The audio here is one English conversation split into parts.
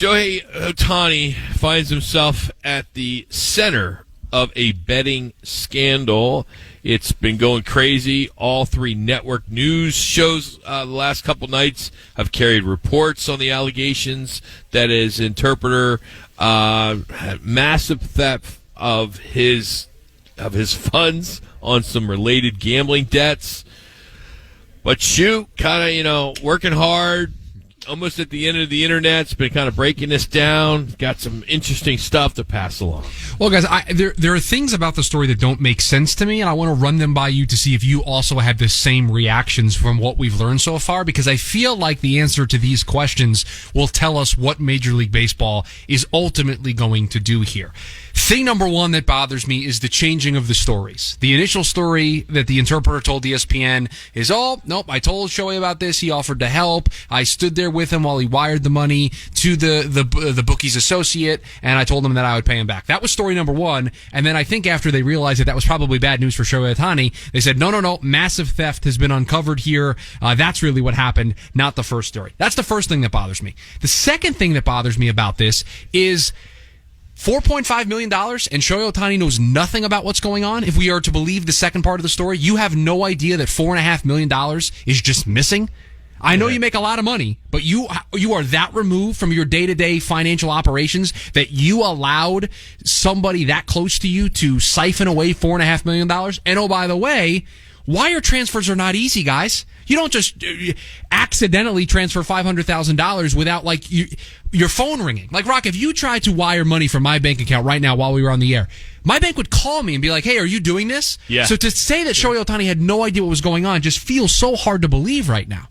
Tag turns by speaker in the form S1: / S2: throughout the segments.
S1: Shohei Ohtani finds himself at the center of a betting scandal. It's been going crazy. All three network news shows the last couple nights have carried reports on the allegations that his interpreter had massive theft of his funds on some related gambling debts. But Shue kind of, working hard, almost at the end of the internet. It's been kind of breaking this down. Got some interesting stuff to pass along.
S2: Well, guys, there are things about the story that don't make sense to me, and I want to run them by you to see if you also have the same reactions from what we've learned so far, because I feel like the answer to these questions will tell us what Major League Baseball is ultimately going to do here. Thing number one that bothers me is the changing of the stories. The initial story that the interpreter told ESPN is, oh, nope, I told Shohei about this. He offered to help. I stood there with him while he wired the money to the bookie's associate, and I told him that I would pay him back. That was story number one. And then I think after they realized that was probably bad news for Shohei Ohtani, they said, no, massive theft has been uncovered here. That's really what happened, not the first story. That's the first thing that bothers me. The second thing that bothers me about this is $4.5 million, and Shohei Ohtani knows nothing about what's going on. If we are to believe the second part of the story, you have no idea that $4.5 million is just missing. I know you make a lot of money, but you are that removed from your day-to-day financial operations that you allowed somebody that close to you to siphon away $4.5 million. And oh, by the way, wire transfers are not easy, guys. You don't just accidentally transfer $500,000 without your phone ringing. Like, Rock, if you tried to wire money from my bank account right now while we were on the air, my bank would call me and be like, hey, are you doing this?
S1: Yeah.
S2: So to say that Shohei Ohtani had no idea what was going on just feels so hard to believe right now.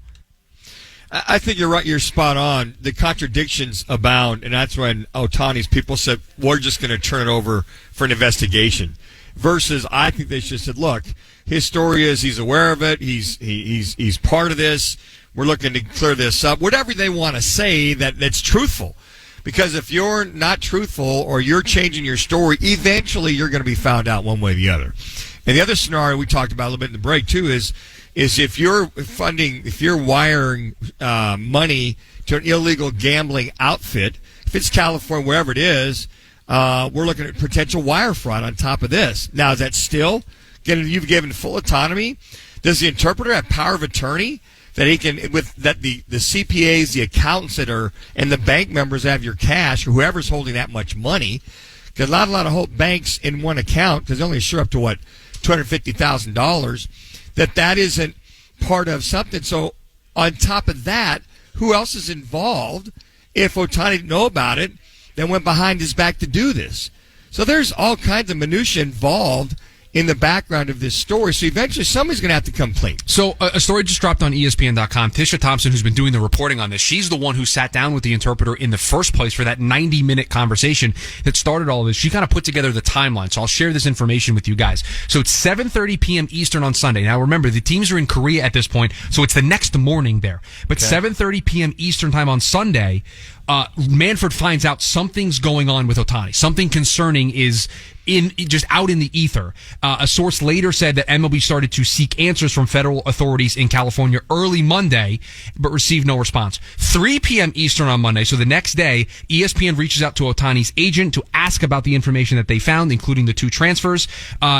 S3: I think you're right. You're spot on. The contradictions abound, and that's when Ohtani's people said, we're just going to turn it over for an investigation. Versus, I think they should have said, look, his story is he's aware of it. He's part of this. We're looking to clear this up. Whatever they want to say that's truthful. Because if you're not truthful or you're changing your story, eventually you're going to be found out one way or the other. And the other scenario we talked about a little bit in the break, too, is if you're wiring money to an illegal gambling outfit, if it's California, wherever it is, we're looking at potential wire fraud on top of this. Now, is that still you've given full autonomy? Does the interpreter have power of attorney that he can, that the CPAs, the accountants that are, and the bank members have your cash, or whoever's holding that much money? Because not a lot of banks in one account, because they only insure up to $250,000. That isn't part of something. So on top of that, who else is involved? If Ohtani didn't know about it, then went behind his back to do this. So there's all kinds of minutia involved in the background of this story. So eventually somebody's going to have to come clean.
S2: So a story just dropped on ESPN.com. Tisha Thompson, who's been doing the reporting on this, she's the one who sat down with the interpreter in the first place for that 90-minute conversation that started all of this. She kind of put together the timeline. So I'll share this information with you guys. So it's 7:30 p.m. Eastern on Sunday. Now remember, the teams are in Korea at this point, so it's the next morning there. But 7:30 p.m. Eastern time on Sunday, Manfred finds out something's going on with Ohtani. Something concerning is just out in the ether. A source later said that MLB started to seek answers from federal authorities in California early Monday, but received no response. 3 p.m. Eastern on Monday, so the next day, ESPN reaches out to Ohtani's agent to ask about the information that they found, including the 2 transfers.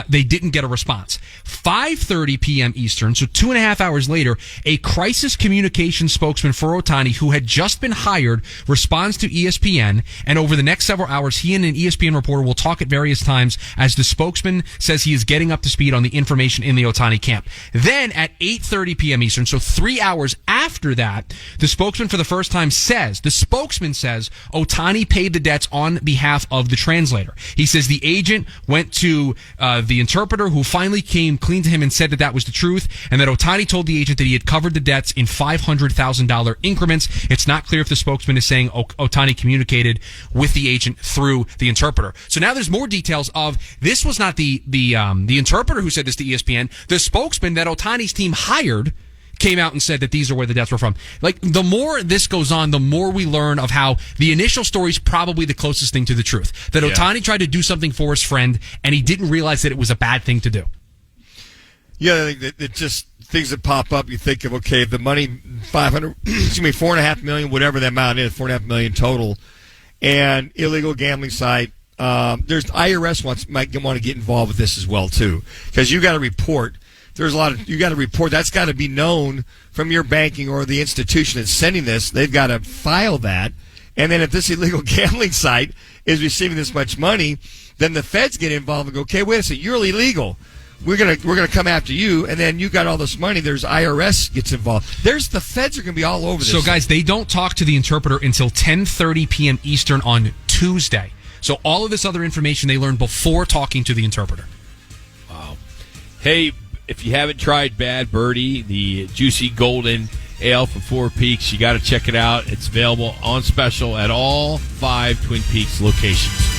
S2: They didn't get a response. 5:30 p.m. Eastern, so 2.5 hours later, a crisis communication spokesman for Ohtani, who had just been hired, responds to ESPN, and over the next several hours, he and an ESPN reporter will talk at various times as the spokesman says he is getting up to speed on the information in the Ohtani camp. Then at 8:30 p.m. Eastern, so 3 hours after that, the spokesman for the first time says Ohtani paid the debts on behalf of the translator. He says the agent went to the interpreter, who finally came clean to him and said that was the truth, and that Ohtani told the agent that he had covered the debts in $500,000 increments. It's not clear if the spokesman is saying Ohtani communicated with the agent through the interpreter. So now there's more details of this was not the interpreter who said this to ESPN. The spokesman that Ohtani's team hired came out and said that these are where the debts were from. Like, the more this goes on, the more we learn of how the initial story is probably the closest thing to the truth. That Ohtani tried to do something for his friend, and he didn't realize that it was a bad thing to do.
S3: Yeah, I think that just things that pop up. You think of, okay, the money, $4.5 million, whatever the amount is, $4.5 million total. and illegal gambling site. There's IRS might want to get involved with this as well too, because you got to report. There's a lot of you got to report. That's got to be known from your banking or the institution that's sending this. They've got to file that, and then if this illegal gambling site is receiving this much money, then the feds get involved and go, okay, wait a second, you're illegal. We're gonna come after you, and then you got all this money. There's IRS gets involved. The feds are gonna be all over this.
S2: So guys, they don't talk to the interpreter until 10:30 p.m. Eastern on Tuesday. So all of this other information they learned before talking to the interpreter.
S1: Wow. Hey, if you haven't tried Bad Birdie, the juicy golden ale from Four Peaks, you got to check it out. It's available on special at all 5 Twin Peaks locations.